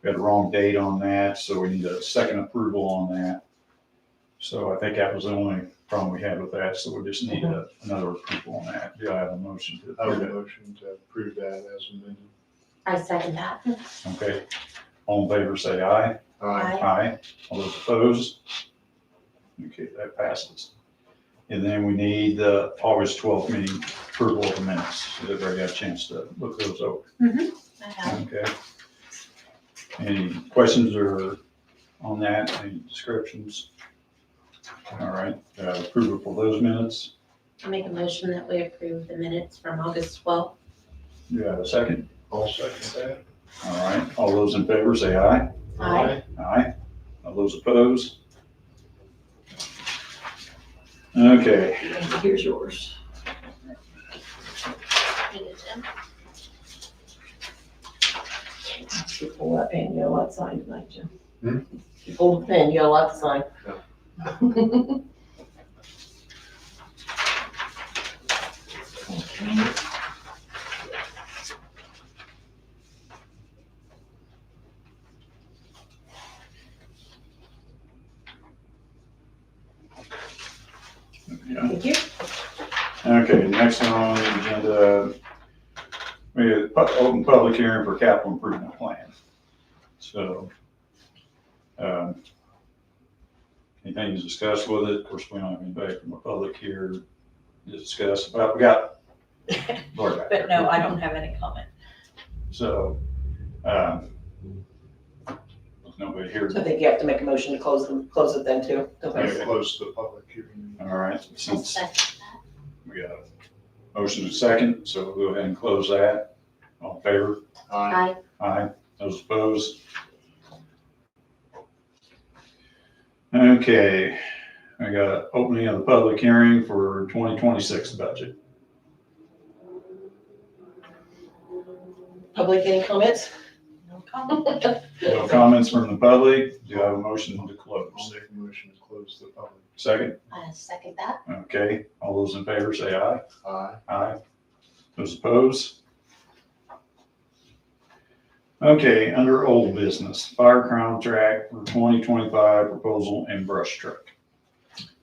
We had the wrong date on that, so we need a second approval on that. So I think that was the only problem we had with that, so we just need another approval on that. Do I have a motion to I would approve it? motion to approve that as amended. I second that. Okay, all in favor say aye. Aye. Aye. All those opposed? Okay, that passes. And then we need the August 12th meeting approval of the minutes. Has everybody got a chance to look those over? I have. Okay. Any questions or on that, any descriptions? All right, approval for those minutes. I make a motion that we approve the minutes from August 12th. Do you have a second? I'll second that. All right, all those in favor say aye. Aye. Aye. All those opposed? Okay, Here's yours. You pull that pen, you got a lot to sign tonight, Jim. You pull the pen, you got a lot to sign. Okay. yeah. Thank you. Okay, next one on the agenda, we have open public hearing for capital improvement plan. So, anything to discuss with it? Of course, we don't have anybody from the public here to discuss, but we got Lori back there. But no, I don't have any comment. So, there's nobody here. So I think you have to make a motion to close it then too. don't we? Okay. Close the public hearing. All right, I'll since second that. we got a motion and second, so we'll go ahead and close that. All in favor? Aye. Aye. Aye. Those opposed? Okay, I got opening of the public hearing for 2026 budget. Public, any comments? No comment. No comments from the public. Do I have a motion to I'll close? make a motion to close the public. Second? I second that. Okay, all those in favor say aye. Aye. Aye. Those opposed? Okay, under old business, fire contract for 2025 proposal and brush truck.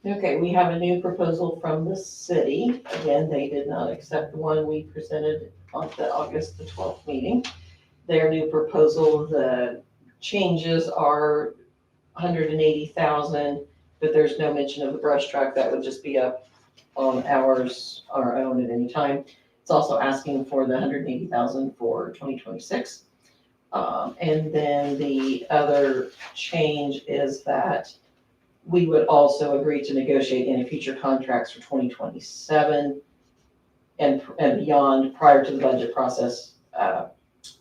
Okay, we have a new proposal from the city. Again, they did not accept the one we presented on the August the 12th meeting. Their new proposal, the changes are 180,000, but there's no mention of the brush truck. That would just be up on ours, our own at any time. It's also asking for the 180,000 for 2026. And then the other change is that we would also agree to negotiate any future contracts for 2027 and beyond prior to the budget process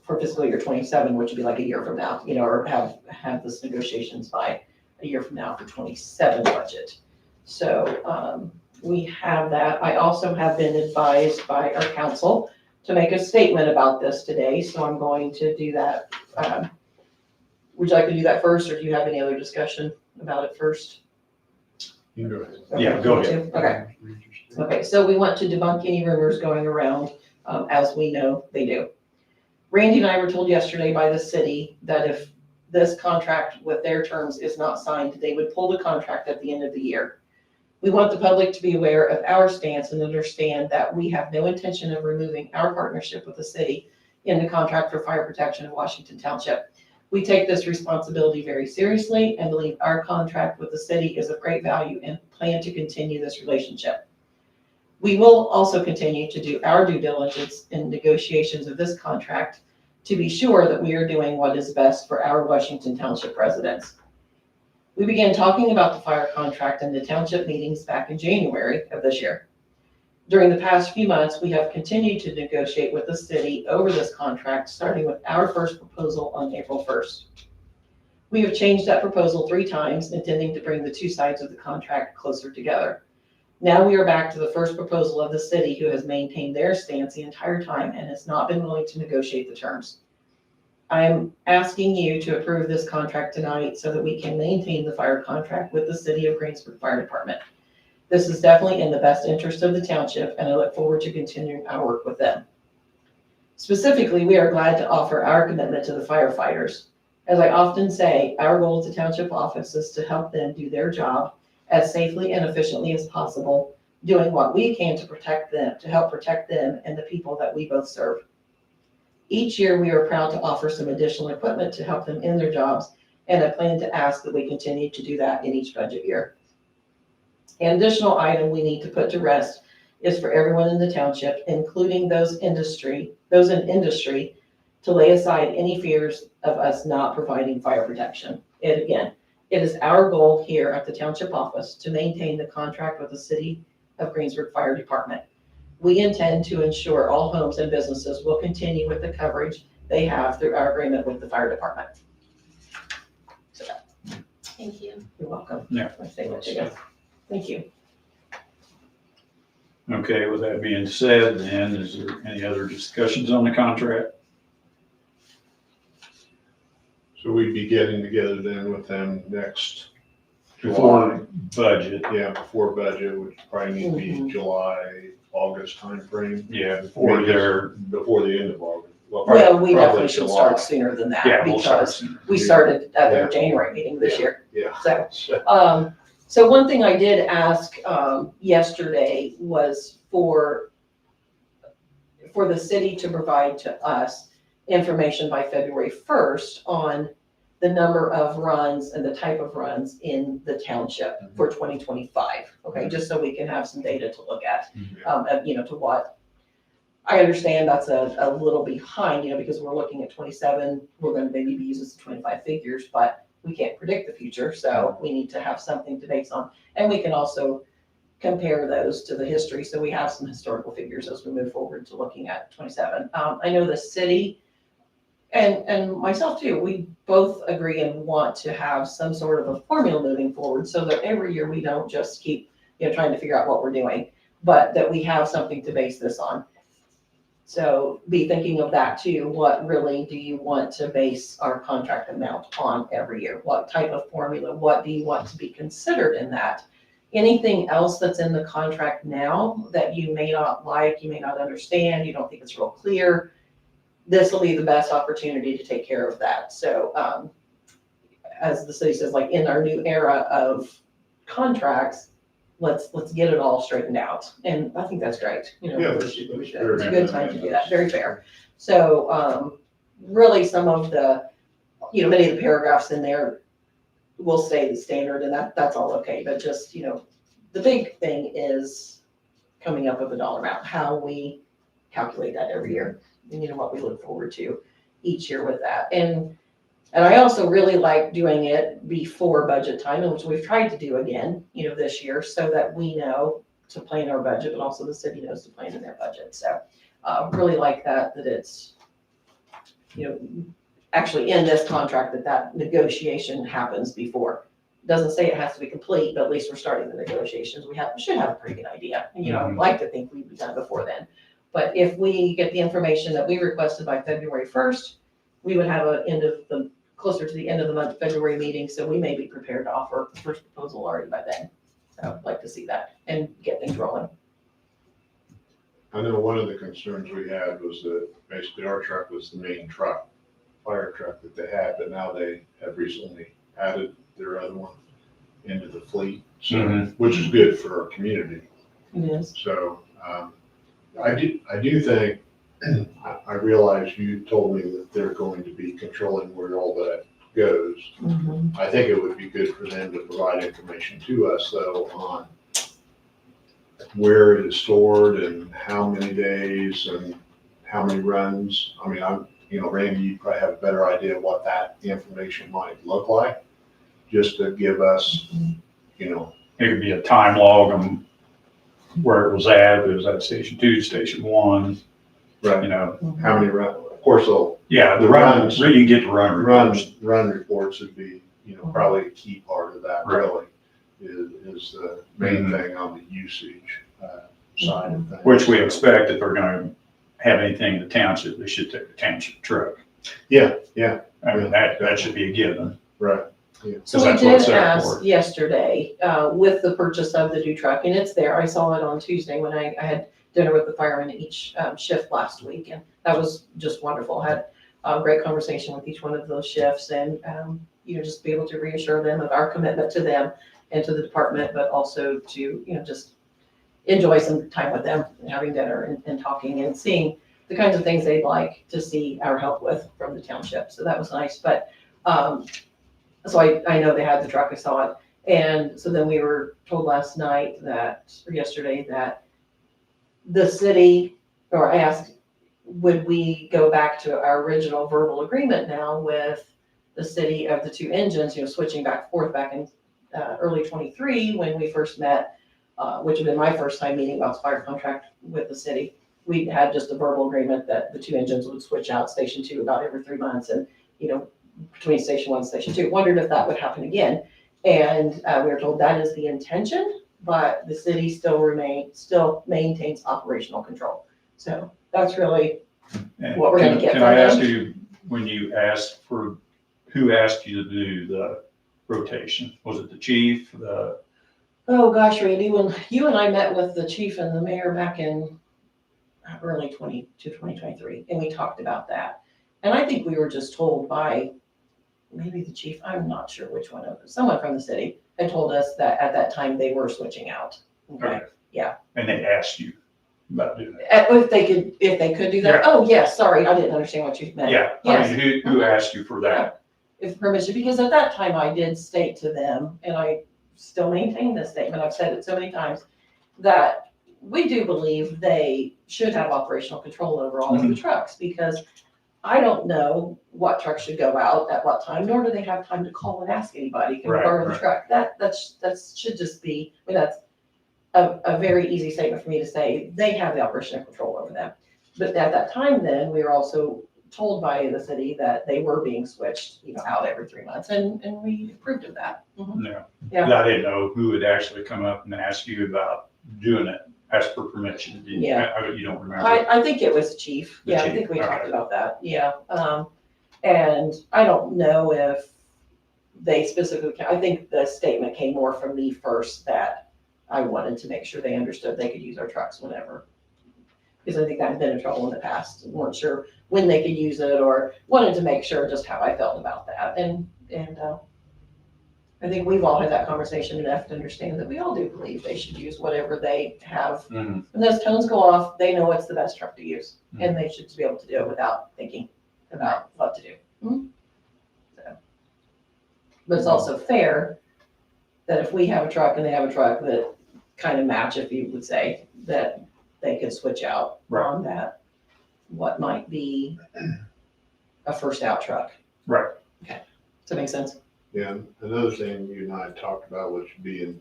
for fiscal year 27, which would be like a year from now, or have this negotiations by a year from now for 27 budget. So we have that. I also have been advised by our council to make a statement about this today, so I'm going to do that. Would you like to do that first, or do you have any other discussion about it first? You can go ahead. Yeah, go ahead. Okay. Okay, so we want to debunk any rumors going around, as we know they do. Randy and I were told yesterday by the city that if this contract with their terms is not signed, they would pull the contract at the end of the year. We want the public to be aware of our stance and understand that we have no intention of removing our partnership with the city in the contract for fire protection in Washington Township. We take this responsibility very seriously and believe our contract with the city is of great value and plan to continue this relationship. We will also continue to do our due diligence in negotiations of this contract to be sure that we are doing what is best for our Washington Township residents. We began talking about the fire contract in the township meetings back in January of this year. During the past few months, we have continued to negotiate with the city over this contract, starting with our first proposal on April 1st. We have changed that proposal 3 times, intending to bring the two sides of the contract closer together. Now we are back to the first proposal of the city, who has maintained their stance the entire time and has not been willing to negotiate the terms. I am asking you to approve this contract tonight so that we can maintain the fire contract with the City of Greensburg Fire Department. This is definitely in the best interest of the township, and I look forward to continuing our work with them. Specifically, we are glad to offer our commitment to the firefighters. As I often say, our goal as a township office is to help them do their job as safely and efficiently as possible, doing what we can to protect them, to help protect them and the people that we both serve. Each year, we are proud to offer some additional equipment to help them in their jobs, and I plan to ask that we continue to do that in each budget year. An additional item we need to put to rest is for everyone in the township, including those in industry, to lay aside any fears of us not providing fire protection. And again, it is our goal here at the township office to maintain the contract with the City of Greensburg Fire Department. We intend to ensure all homes and businesses will continue with the coverage they have through our agreement with the fire department. So, Thank you. you're welcome. Yeah. I say that to you. Thank you. Okay, with that being said, then, is there any other discussions on the contract? So we'd be getting together then with them next Before budget, Yeah, before budget, which probably need to be July, August timeframe. yeah, before their, Before the end of August. Well, we probably definitely should July. start sooner than that. yeah, we'll start Because sooner. we started at their January meeting this year. Yeah. So, so one thing I did ask, yesterday was for the city to provide to us information by February 1st on the number of runs and the type of runs in the township for 2025. Okay, just so we can have some data to look at, to what. I understand that's a little behind, because we're looking at 27, we're gonna maybe be using some 25 figures, but we can't predict the future, so we need to have something to base on. And we can also compare those to the history, so we have some historical figures as we move forward to looking at 27. I know the city and myself too, we both agree and want to have some sort of a formula moving forward so that every year we don't just keep, trying to figure out what we're doing, but that we have something to base this on. So be thinking of that too. What really do you want to base our contract amount on every year? What type of formula? What do you want to be considered in that? Anything else that's in the contract now that you may not like, you may not understand, you don't think it's real clear, this will be the best opportunity to take care of that. So as the city says, like in our new era of contracts, let's get it all straightened out. And I think that's great. Yeah, we that's should- fair. it's a good time to do that. Very fair. So really some of the, many of the paragraphs in there will stay the standard, and that's all okay. But just, the big thing is coming up with a dollar amount, how we calculate that every year, and what we look forward to each year with that. And I also really like doing it before budget time, which we've tried to do again, this year, so that we know to plan our budget, but also the city knows to plan in their budget. So really like that it's, actually in this contract that negotiation happens before. Doesn't say it has to be complete, but at least we're starting the negotiations. We should have a pretty good idea. I'd like to think we'd be done before then. But if we get the information that we requested by February 1st, we would have closer to the end of the month, February meeting. So we may be prepared to offer the first proposal already by then. So I'd like to see that and get things rolling. I know one of the concerns we had was that basically our truck was the main fire truck that they had, but now they have recently added their other one into the fleet, so, which is good for our community. It is. So, I do think, I realize you told me that they're going to be controlling where all that goes. I think it would be good for them to provide information to us though on where it is stored and how many days and how many runs. I mean, Randy, you probably have a better idea of what that information might look like, just to give us, It could be a time log on where it was at, if it was at station 2, station 1, right, how many runs. Of course, yeah, the runs, you can get the run reports. run reports would be, probably a key part of that, really, is the main thing on the usage side of things. Which we expect if they're gonna have anything in the township, they should take a township truck. Yeah. I mean, that should be a given. Right. So we That's what it's did there ask for. yesterday, with the purchase of the new truck, and it's there. I saw it on Tuesday when I had dinner with the firemen each shift last week, and that was just wonderful. Had Great conversation with each one of those shifts and, just be able to reassure them of our commitment to them and to the department, but also to, just enjoy some time with them, having dinner and talking and seeing the kinds of things they'd like to see our help with from the township. So that was nice. But, so I know they had the truck, I saw it. And so then we were told last night or yesterday that the city, or I asked, would we go back to our original verbal agreement now with the city of the 2 engines, switching back and forth back in early 23 when we first met, which had been my first time meeting about the fire contract with the city. We had just a verbal agreement that the 2 engines would switch out Station 2 about every 3 months and, between Station 1 and Station 2. Wondered if that would happen again. And we were told that is the intention, but the city still maintains operational control. So that's really And what we're gonna get Can from I them. ask you, when you asked who asked you to do the rotation? Was it the chief, Oh, gosh, Randy, when you and I met with the chief and the mayor back in early 2023, and we talked about that. And I think we were just told by maybe the chief, I'm not sure which one of them, someone from the city had told us that at that time they were switching out. Okay. Yeah. and they asked you about doing that? If they could do that. Yeah. Oh, yes, sorry, I didn't understand what you meant. Yeah, I Yes. mean, who asked you for that? If permission, because at that time I did state to them, and I still maintain this statement, I've said it so many times, that we do believe they should have operational control over all of the trucks, because I don't know what truck should go out at what time, nor do they have time to call and ask anybody, can we Right, borrow the right. truck? That should just be, that's a very easy statement for me to say, they have the operational control over them. But at that time then, we were also told by the city that they were being switched, out every 3 months, and we approved of that. No. Yeah. I didn't know who would actually come up and ask you about doing it, ask for permission. You don't remember? I think it was chief. The Yeah, I chief, think we okay. talked about that. Yeah. And I don't know if they specifically, I think the statement came more from me first that I wanted to make sure they understood they could use our trucks whenever. Because I think I've been in trouble in the past, and weren't sure when they could use it, or wanted to make sure just how I felt about that. And I think we've all had that conversation enough to understand that we all do believe they should use whatever they have. Mhm. When those tones go off, they know what's the best truck to use, and they should be able to do it without thinking about what to do. So. But it's also fair that if we have a truck and they have a truck, that kind of match, if you would say, that they could switch out Right. on that, what might be a first out truck. Right. Okay, does that make sense? Yeah, another thing you and I talked about, which would be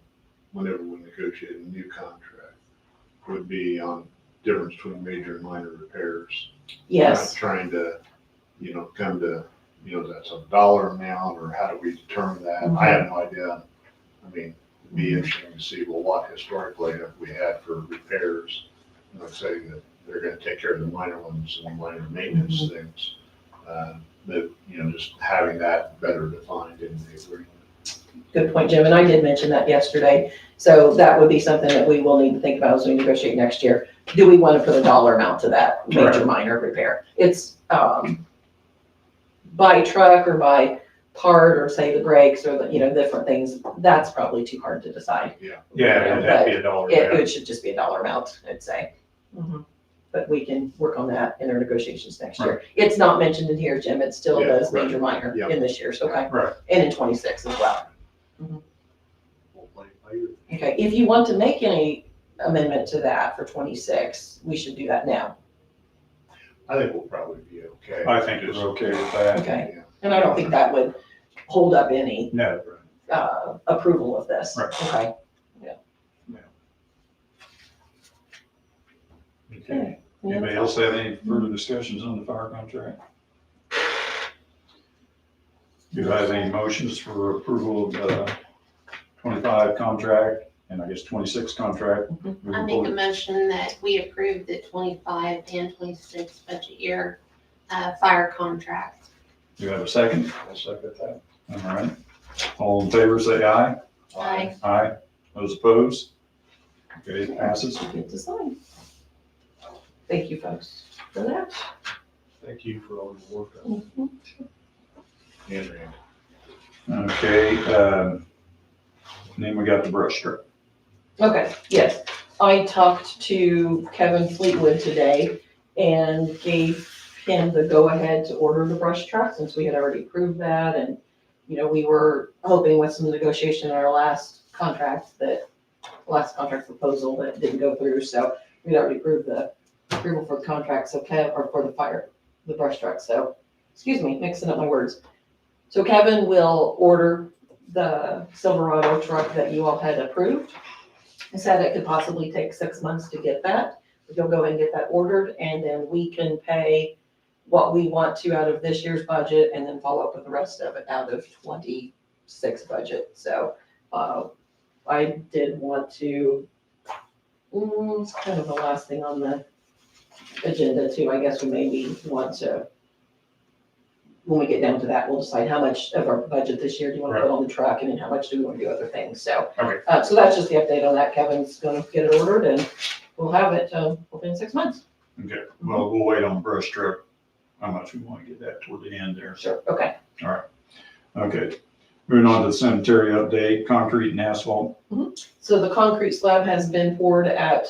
whenever we negotiate a new contract, would be on difference between major and minor repairs. Yes. Not trying to, come to, that's a dollar amount, or how do we determine that? Mhm. I have no idea. I mean, it'd be interesting to see, well, what historically have we had for repairs? Let's say that they're gonna take care of the minor ones and minor maintenance things. That, just having that better defined in the agreement. Good point, Jim, and I did mention that yesterday. So that would be something that we will need to think about as we negotiate next year. Do we want to put a dollar amount to that major, Right. minor repair? It's by truck or by part, or say the brakes, or the, different things. That's probably too hard to decide. Yeah, Yeah, that'd be a dollar. It should just be a dollar amount, I'd say. But we can work on that in our negotiations next year. It's not mentioned in here, Jim. It still Yeah, does right. major, minor Yeah. in this year's, okay? Right. And in 26 as well. Okay, if you want to make any amendment to that for 26, we should do that now. I think we'll probably be okay. I think we're okay with that. Okay, Yeah. and I don't think that would hold up any No. approval of this. Right. Okay. Okay. Anybody else have any further discussions on the fire contract? Do you have any motions for approval of the 25 contract and I guess 26 contract? I make a motion that we approve the 25 and 26 budget year fire contract. Do you have a second? I'll second that. All right. All in favor, say aye. Aye. Aye. Those opposed? Okay, it passes. You get to sign. Thank you, folks, for that. Thank you for all your work on it. And Randy. Okay, then we got the brush truck. Okay, yes. I talked to Kevin Fleetwood today and gave him the go-ahead to order the brush truck since we had already approved that. And, you know, we were hoping with some negotiation in our last contract proposal that didn't go through. So we'd already approved the approval for the contract, so or for the brush truck. So, excuse me, mixing up my words. So Kevin will order the Silverado truck that you all had approved. I said it could possibly take 6 months to get that. You'll go ahead and get that ordered, and then we can pay what we want to out of this year's budget, and then follow up with the rest of it out of 26 budget. So, I did want to, it's kind of the last thing on the agenda too. I guess we maybe want to, when we get down to that, we'll decide how much of our budget this year do you want to put on the truck, and then how much do we want to do other things. So, Okay. So that's just the update on that. Kevin's gonna get it ordered, and we'll have it within 6 months. Okay, well, we'll wait on the brush truck, how much we want to get that toward the end there. Sure. Okay. Okay, moving on to the cemetery update, concrete and asphalt. So the concrete slab has been poured at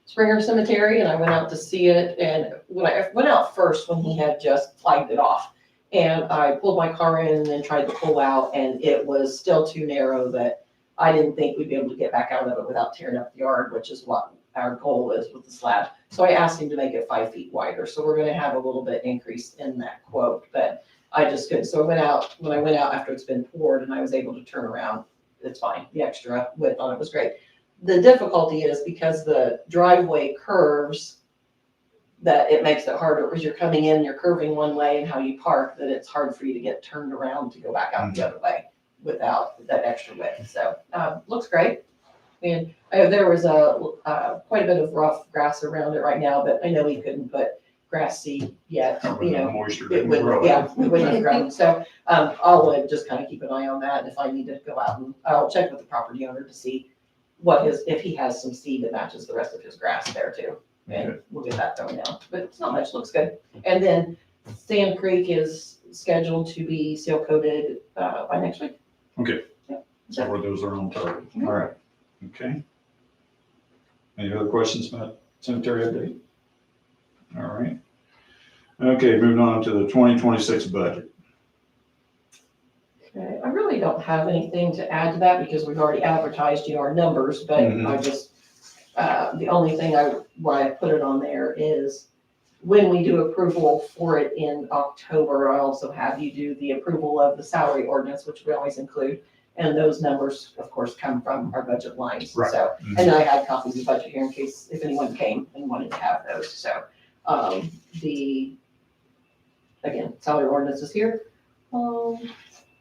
Springer Cemetery, and I went out to see it. And when I went out first, when he had just flagged it off, and I pulled my car in and then tried to pull out, and it was still too narrow that I didn't think we'd be able to get back out of it without tearing up the yard, which is what our goal is with the slab. So I asked him to make it 5 feet wider. So we're gonna have a little bit increase in that quote, but I just couldn't. So when I went out after it's been poured and I was able to turn around, it's fine. The extra width on it was great. The difficulty is because the driveway curves, that it makes it harder because you're coming in, you're curving one way, and how you park, that it's hard for you to get turned around to go back out the other way without that extra width. So, looks great. And there was quite a bit of rough grass around it right now, but I know we couldn't put grass seed yet, you know. Moisture It didn't wouldn't, grow. yeah, it wouldn't have grown. So, I'll just kind of keep an eye on that. If I need to go out, and I'll check with the property owner to see if he has some seed that matches the rest of his grass there too. And we'll get that going down, but it's not much, looks good. And then Sand Creek is scheduled to be seal coated by next week. Okay. Yeah. So where those are on target. All right, okay. Any other questions about cemetery update? All right. Okay, moving on to the 2026 budget. Okay, I really don't have anything to add to that because we've already advertised, our numbers, but I just, the only thing why I put it on there is when we do approval for it in October, I also have you do the approval of the salary ordinance, which we always include. And those numbers, of course, come from our budget lines. Right. So, and I had copies of the budget here in case if anyone came and wanted to have those. So, again, salary ordinance is here.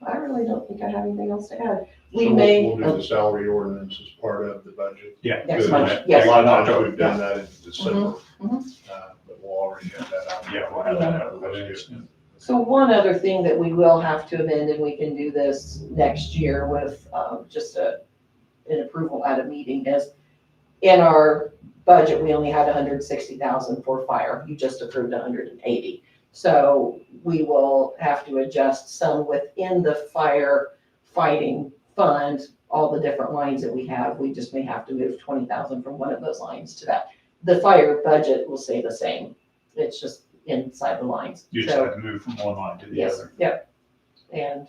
I really don't think I have anything else to add. We'll do the salary ordinance as part of the budget. Yeah. Next Good. month, yes. A lot of times we've done that in December, Mhm. but we'll already have that out. Yeah, we'll have that out of the way. So one other thing that we will have to amend, and we can do this next year with just an approval at a meeting, is in our budget, we only had 160,000 for fire. You just approved 180. So we will have to adjust some within the fire fighting fund, all the different lines that we have. We just may have to move 20,000 from one of those lines to that. The fire budget will stay the same. It's just inside the lines. You just So- have to move from one line to the Yes, other. yep. And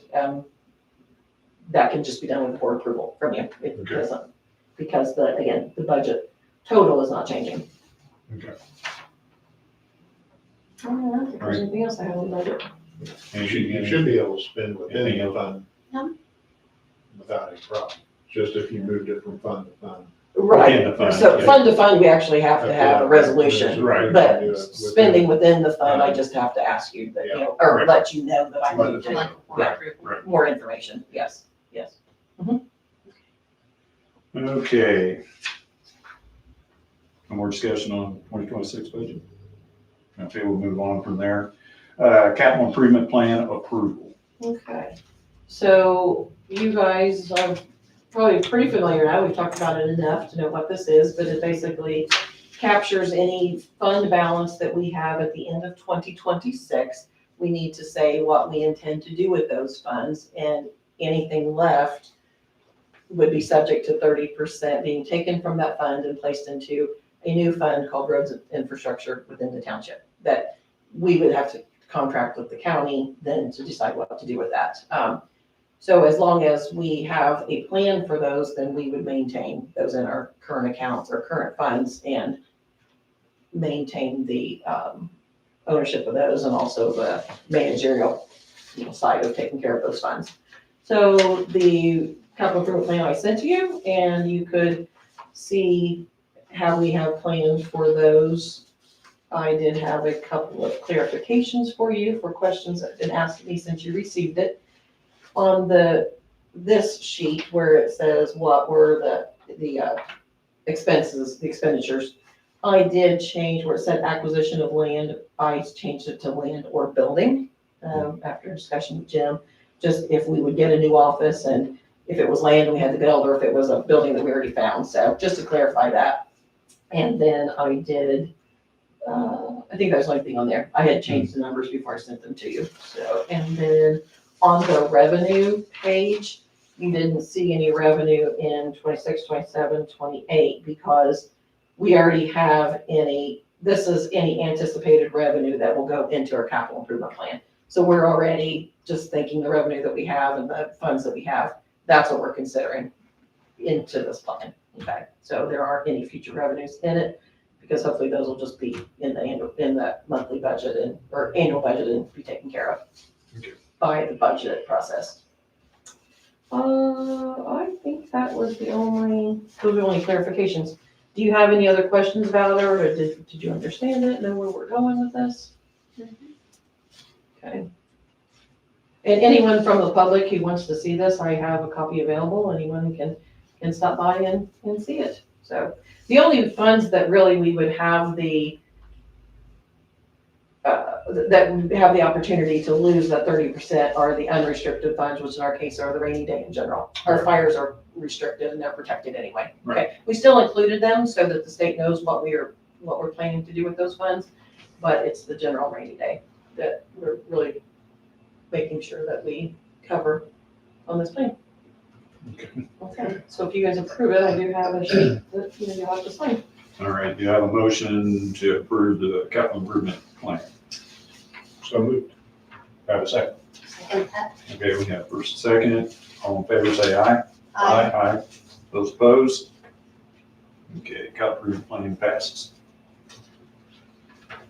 that can just be done with board approval from you. It Okay. doesn't, because the budget total is not changing. Okay. I don't know if there's anything else I have on the budget. You should be able to spend within Anything the else? fund without any problem, just if you moved it from fund to fund. Within the fund, So yeah. fund to fund, we actually have to have a resolution. Right. But spending within the fund, I just have to ask you that, or Right. let you know that I Let need us to, Like, yeah. Right. more information. Yes, yes. Okay. No more discussion on 2026 budget? Okay, we'll move on from there. Capital improvement plan approval. Okay, so you guys are probably pretty familiar now, we've talked about it enough to know what this is, but it basically captures any fund balance that we have at the end of 2026. We need to say what we intend to do with those funds, and anything left would be subject to 30% being taken from that fund and placed into a new fund called Roads and Infrastructure within the township, that we would have to contract with the county then to decide what to do with that. So as long as we have a plan for those, then we would maintain those in our current accounts or current funds and maintain the ownership of those and also the managerial side of taking care of those funds. So the capital improvement plan I sent to you, and you could see how we have planned for those. I did have a couple of clarifications for you for questions that have been asked me since you received it. On this sheet where it says what were the expenses, the expenditures, I did change where it said acquisition of land, I changed it to land or building, after discussion with Jim, just if we would get a new office and if it was land we had to build or if it was a building that we already found, so just to clarify that. And then I did, I think that was the only thing on there, I had changed the numbers before I sent them to you, so, and then on the revenue page, you didn't see any revenue in 26, 27, 28 because we already have this is any anticipated revenue that will go into our capital improvement plan. So we're already just thinking the revenue that we have and the funds that we have, that's what we're considering into this plan, okay? So there aren't any future revenues in it because hopefully those will just be in the monthly budget or annual budget and be taken care of by the budget process. I think that was those were the only clarifications. Do you have any other questions about it, or did you understand it, know where we're going with this? Okay. And anyone from the public who wants to see this, I have a copy available. Anyone can stop by and see it. So the only funds that really we would have that we have the opportunity to lose that 30% are the unrestricted funds, which in our case are the rainy day in general. Our fires are restricted and they're protected anyway. Right. Okay, we still included them so that the state knows what we're planning to do with those funds, but it's the general rainy day that we're really making sure that we cover on this plan. Okay, so if you guys approve it, I do have a sheet that you'll have to sign. All right, you have a motion to approve the capital improvement plan. So moved. Have a second. Second that. Okay, we have first and second. All in favor, say aye. Aye. Those opposed? Okay, capital improvement plan passes.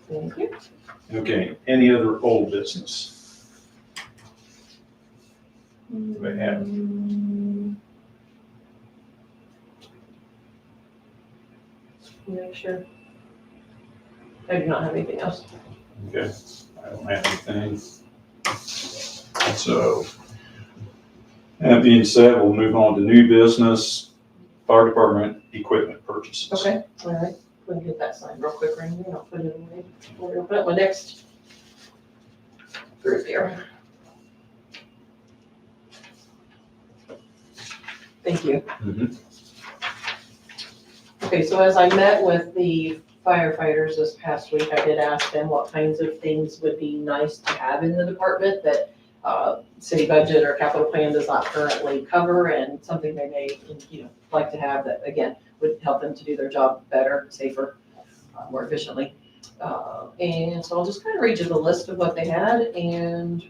Thank you. Okay, any other old business? They have. Make sure. I do not have anything else. Okay, I don't have anything. So, that being said, we'll move on to new business, fire department equipment purchases. Okay, all right. Let me get that signed real quick, Randy, and I'll put it away. We'll open up my next group here. Thank you. Mhm. Okay, so as I met with the firefighters this past week, I did ask them what kinds of things would be nice to have in the department that city budget or capital plan does not currently cover, and something they may, like to have that, again, would help them to do their job better, safer, more efficiently. And so I'll just kind of read you the list of what they had, and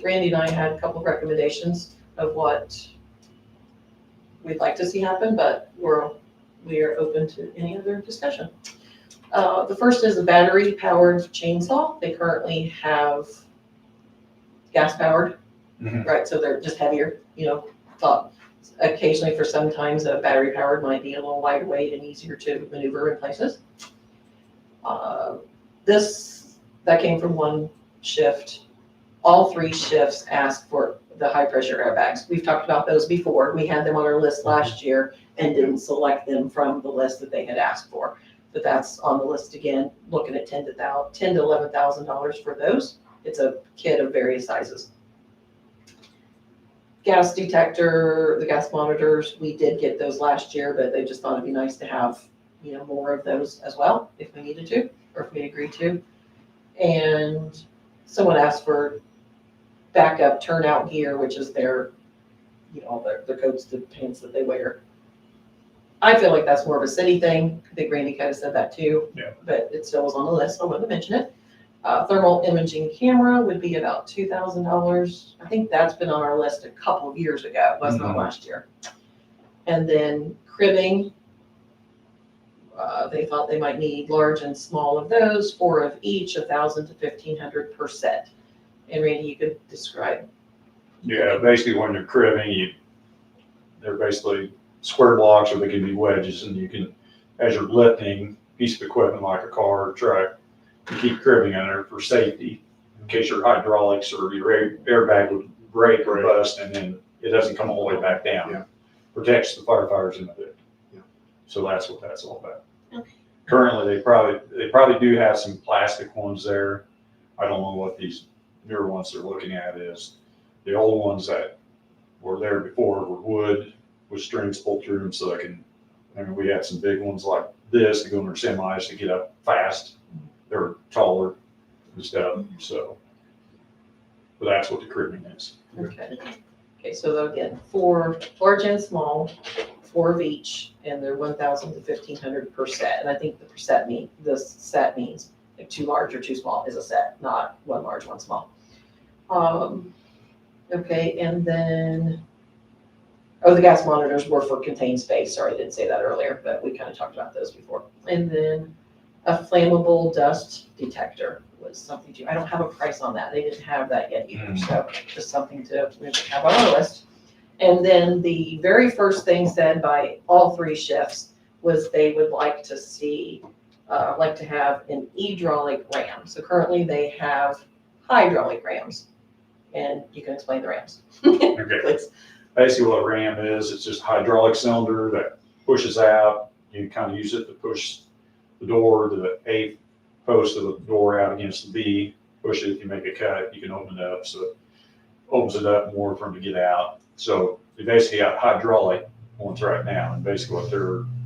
Randy and I had a couple of recommendations of what we'd like to see happen, but we are open to any other discussion. The first is a battery-powered chainsaw. They currently have gas-powered, Mhm. right? So they're just heavier, thought occasionally for sometimes a battery-powered might be a little lighter weight and easier to maneuver in places. That came from one shift. All three shifts asked for the high-pressure airbags. We've talked about those before. We had them on our list last year and didn't select them from the list that they had asked for. But that's on the list again, looking at $10,000 to $11,000 for those. It's a kit of various sizes. Gas detector, the gas monitors, we did get those last year, but they just thought it'd be nice to have more of those as well, if we needed to, or if we agreed to. And someone asked for backup turnout gear, which is their, their coats, the pants that they wear. I feel like that's more of a city thing. I think Randy kind of said that too. Yeah. But it still was on the list, so I wanted to mention it. Thermal imaging camera would be about $2,000. I think that's been on our list a couple of years ago, it was not last year. And then cribbing, they thought they might need large and small of those, 4 of each, 1,000 to 1,500 per set. And Randy, you could describe. yeah, basically when they're cribbing, they're basically square blocks or they can be wedges, and you can, as you're lifting a piece of equipment like a car or truck, you keep cribbing under for safety in case your hydraulics or your airbag would break or bust, and then it doesn't come all the way back down. Yeah. Protects the firefighters in the hood. Yeah. So that's what that's all about. Okay. Currently, they probably do have some plastic ones there. I don't know what these newer ones they're looking at is. The old ones that were there before were wood with strings pulled through them, so we had some big ones like this to go in their semis to get up fast. They're taller and stuff, so. But that's what the cribbing is. Okay, so again, 4 large and small, 4 of each, and they're 1,000 to 1,500 per set. And I think the set means like 2 large or 2 small is a set, not 1 large, 1 small. Okay, and then, the gas monitors were for contained space. Sorry, I didn't say that earlier, but we kind of talked about those before. And then a flammable dust detector was something I don't have a price on that. They didn't have that yet either. So just something to have on our list. And then the very first thing said by all 3 shifts was they would like to see, like to have an hydraulic ram. So currently they have hydraulic rams. And you can explain the rams. Okay. Please. Basically what a ram is, it's just a hydraulic cylinder that pushes out. You kind of use it to push the door to the A post of the door out against the B. Push it, if you make a cut, you can open it up. So it opens it up more for them to get out. So they basically got hydraulic ones right now. And basically what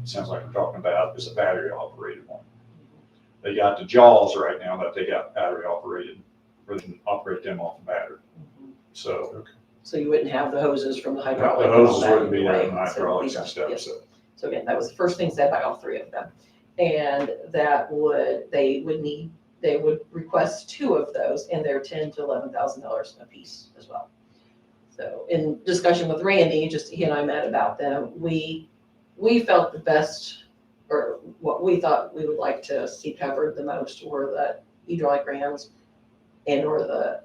sounds like we're talking about is a battery operated one. They got the jaws right now that they got battery operated, or they can operate them off the battery. So you wouldn't have the hoses from the the hydraulic. and all hoses that wouldn't be there, anyway. and hydraulics and stuff, Yes. so. So again, that was the first thing said by all 3 of them. And they would request 2 of those, and they're $10,000 to $11,000 a piece as well. So in discussion with Randy, he and I met about them, we felt the best, or what we thought we would like to see covered the most were the hydraulic rams and or the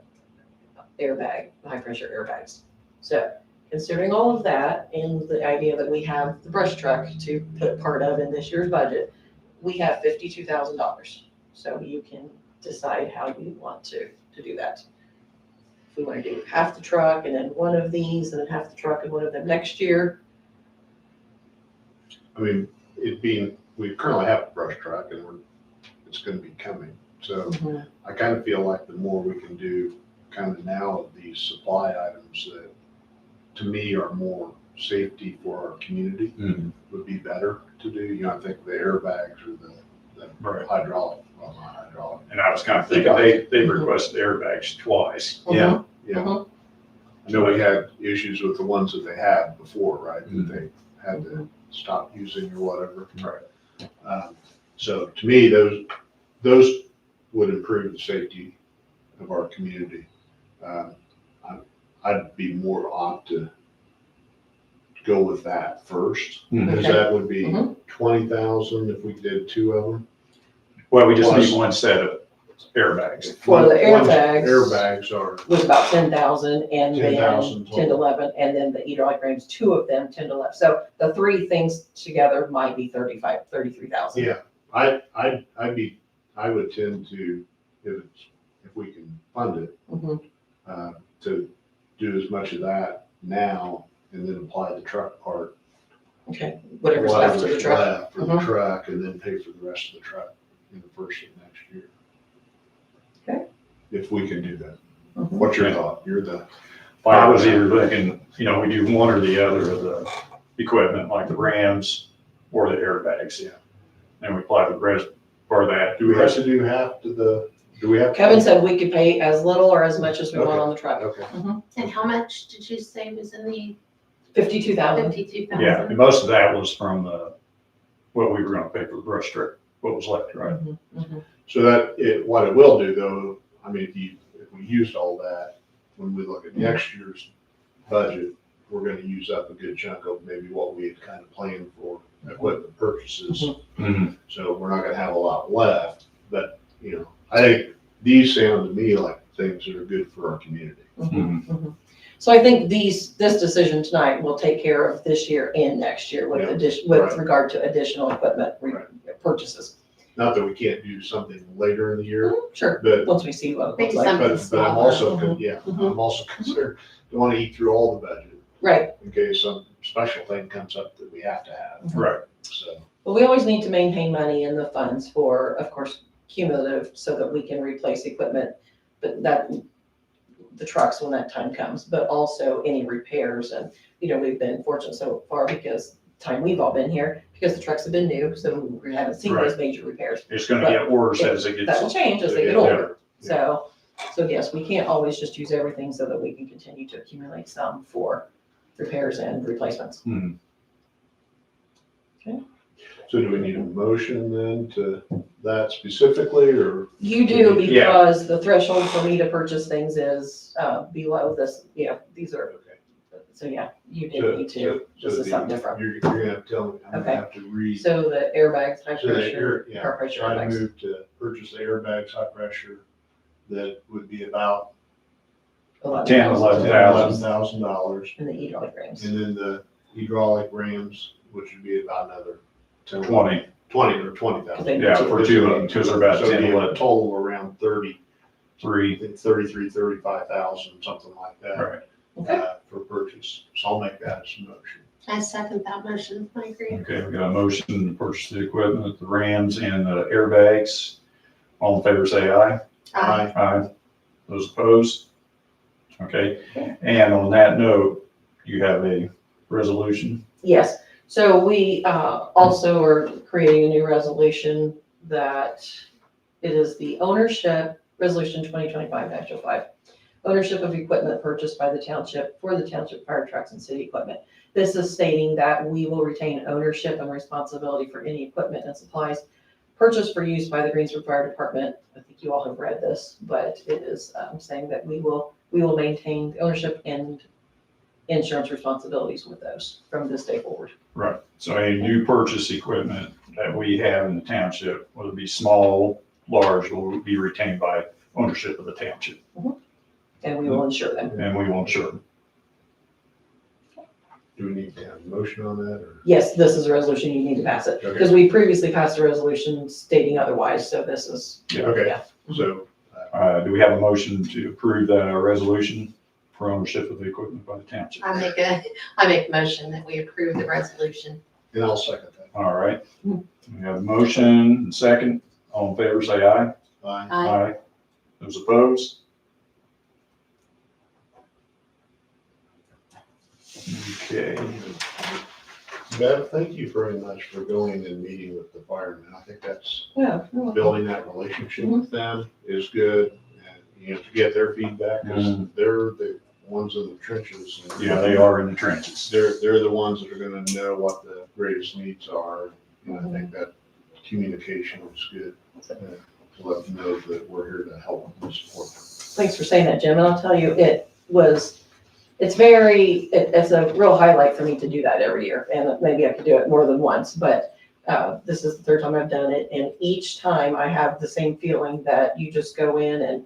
high pressure airbags. So considering all of that and the idea that we have the brush truck to put part of in this year's budget, we have $52,000. So you can decide how you want to do that. If we want to do half the truck and then 1 of these and then half the truck and 1 of them next year. I mean, we currently have a brush truck and it's gonna be coming. So I kind of feel like the more we can do kind of now of these supply items that to me are more safety for our community would be better to do. I think the airbags or the Right. hydraulic, well, not hydraulic. And I was kind of thinking, they requested airbags twice. Yeah. Mhm. I know we had issues with the ones that they had before, right? That they had to stop using or whatever. Right. So to me, those would improve the safety of our community. I'd be more apt to go with that first, because Okay. that would be 20,000 if we did 2 of them. Well, we just Plus- need 1 set of airbags. Well, the One's airbags. Airbags are, Was about 10,000 and then 10,000 10 to 11, and then the hydraulic rams, 2 of them, 10 to 11. So the 3 things together might be 33,000. yeah, I would tend to, if we can fund it, to do as much of that now and then apply the truck part. Okay, whatever's left of the whatever's truck. left for the truck, and then pay for the rest of the truck in the first of next year. Okay. If we can do that. Mhm. What's your thought? You're the. Well, I was either thinking, we do one or the other of the equipment, like the rams or the airbags. Yeah. and we apply the rest for that. Do we have to do half to the, do we have? to- Kevin said we could pay as little or as much as we want on the truck. Okay, And how much did you say was in the 52,000. 52,000? Yeah, and most of that was from what we were gonna pay for the brush truck, what was left, right? Mhm, mhm. so what it will do though, I mean, if we used all that, when we look at next year's budget, we're gonna use up a good chunk of maybe what we had kind of planned for equipment purchases. Mhm. So we're not gonna have a lot left, but, I think these sound to me like things that are good for our community. Mhm. So I think this decision tonight will take care of this year and next year with Yeah, with right. regard to additional equipment Right. purchases. Not that we can't do something later in the year, Sure, but, once we see what it Maybe looks like. something but I'm also, Mhm. yeah, Mhm. I'm also concerned, don't wanna eat through all the budget Right, in case some special thing comes up that we have to have, Right, so. but we always need to maintain money in the funds for, of course, cumulative, so that we can replace equipment, but the trucks when that time comes, but also any repairs. And, we've been fortunate so far because time we've all been here, because the trucks have been new, so we haven't seen those major repairs. it's gonna get worse as it That will gets. change as they get Yeah. older. So yes, we can't always just use everything so that we can continue to accumulate some for repairs and replacements. Hmm. So do we need a motion then to that specifically, or? You do, Yeah. because the threshold for me to purchase things is below this, these are, Okay. so yeah, you do need to. So This is something different. You're gonna have to tell me, I'm Okay. gonna have to read. So the airbags, high So the pressure, yeah, car pressure so I airbags. moved to purchase the airbags, high pressure, that would be about 10, 11,000. $11,000. And the hydraulic rings. And then the hydraulic rams, which would be about another 10, 20, 20 or 20,000. They- yeah, for two of them, because they're about So it'd 10, be a 11, total around 30, 3, I think 33, 35,000, something like that. right. Okay. For purchase. So I'll make that as a motion. I second that motion, I agree. Okay, we got a motion to purchase the equipment, the Rams and the airbags. All in favor, say aye. Aye. Those opposed? Okay, and on that note, you have a resolution. Yes, so we also are creating a new resolution that it is the ownership, resolution 2025-05, ownership of equipment purchased by the township for the township fire trucks and city equipment. This is stating that we will retain ownership and responsibility for any equipment and supplies purchased for use by the Greensburg Fire Department. I think you all have read this, but it is saying that we will maintain ownership and insurance responsibilities with those from this day forward. Right. So any new purchase equipment that we have in the township, whether it be small, large, will be retained by ownership of the township, And we will insure them. and we will insure them. Do we need to have a motion on that, or? Yes, this is a resolution, you need to pass it, Okay. because we previously passed a resolution stating otherwise, so this is, Okay, yeah. so, Do we have a motion to approve that resolution for ownership of the equipment by the township? I make a motion that we approve the resolution. and I'll second that. All right. We have a motion and second. All in favor, say aye. Aye. Aye. Those opposed? Okay. Bev, thank you very much for going and meeting with the firemen. I think that's, Yeah. building that relationship with them is good. And, to get their feedback, 'cause they're the ones in the trenches. and Yeah, they are in the trenches. They're the ones that are gonna know what the greatest needs are. And I think that communication is good. To let them know that we're here to help and support them. Thanks for saying that, Jim, and I'll tell you, it's a real highlight for me to do that every year, and maybe I could do it more than once, but this is the third time I've done it, and each time I have the same feeling that you just go in and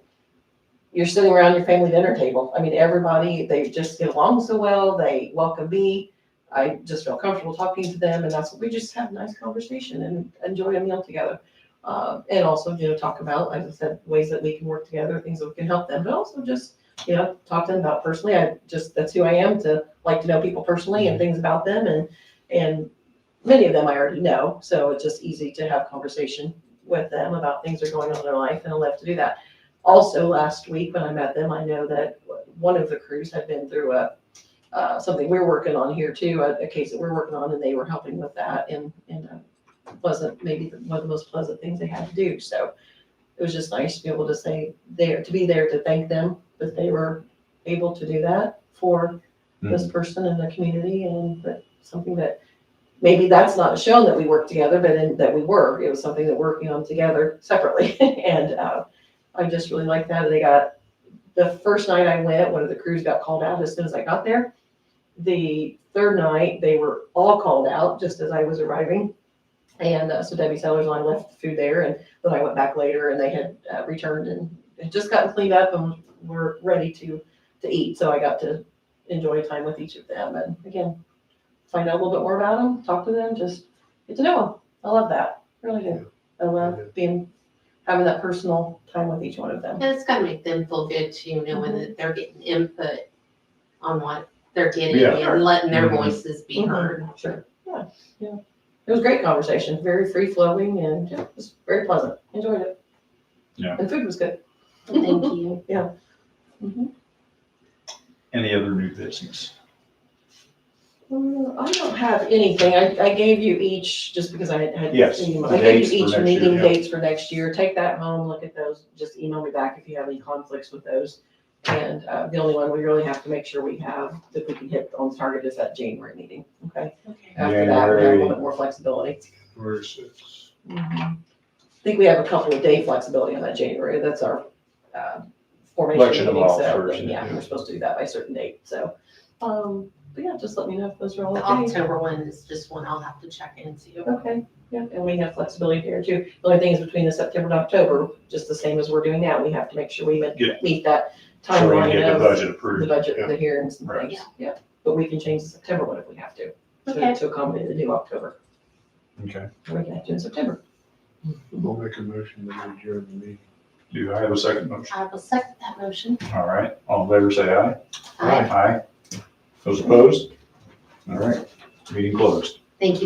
you're sitting around your family dinner table. I mean, everybody, they just get along so well, they welcome me, I just feel comfortable talking to them, and that's what we just have a nice conversation and enjoy a meal together. And also, talk about, like I said, ways that we can work together, things that we can help them, but also just, talk to them about personally. That's who I am, to like to know people personally and things about them, and many of them I already know, so it's just easy to have conversation with them about things that are going on in their life, and I love to do that. Also, last week when I met them, I know that one of the crews had been through something we're working on here too, a case that we're working on, and they were helping with that, and wasn't maybe one of the most pleasant things they had to do. So it was just nice to be able to say there, to be there to thank them that they were able to do that for this person in the community, and that something that maybe that's not shown that we worked together, but that we were. It was something that working on together separately, and I just really like that. They got the first night I went, one of the crews got called out as soon as I got there. The third night, they were all called out just as I was arriving. And so Debbie Sellers and I left the food there, and then I went back later, and they had returned and had just gotten cleaned up and were ready to eat. So I got to enjoy time with each of them, and again, find out a little bit more about them, talk to them, just get to know them. I love that, really do. I love having that personal time with each one of them. And it's gotta make them feel good too, knowing that they're getting input on what they're getting Yeah. and letting their Mhm. voices be heard. Sure, yeah. It was a great conversation, very free flowing, and it was very pleasant. Enjoyed it. Yeah. And food was good. Thank you. Any other new business? I don't have anything. I gave you each, just because I had. Yes, I the gave dates you for each next year, meeting yeah. dates for next year. Take that home, look at those, just email me back if you have any conflicts with those. And the only one we really have to make sure we have, that we can hit on target, is that January meeting, okay? Okay. After that, we have a little bit more flexibility. January 6th. I think we have a couple of day flexibility on that January. That's our formation Election of meeting, so, officers, yeah, we're supposed to do that by a certain date, so. But yeah, just let me know if those are all The okay. October one is just one I'll have to check into. Okay, yeah, and we have flexibility there too. The only thing is between the September and October, just the same as we're doing now, we have to make sure we meet that So we can timeline get the of budget the approved. budget, Yeah. the hearings and Right. things, yeah. But we can change the September one if we have to, Okay. to accommodate the new October. Okay. We can have to in September. We'll make a motion to adjourn the meeting. Do I have a second motion? I will second that motion. All right, all in favor, say aye. Aye. Aye. Those opposed? All right, meeting closed. Thank you.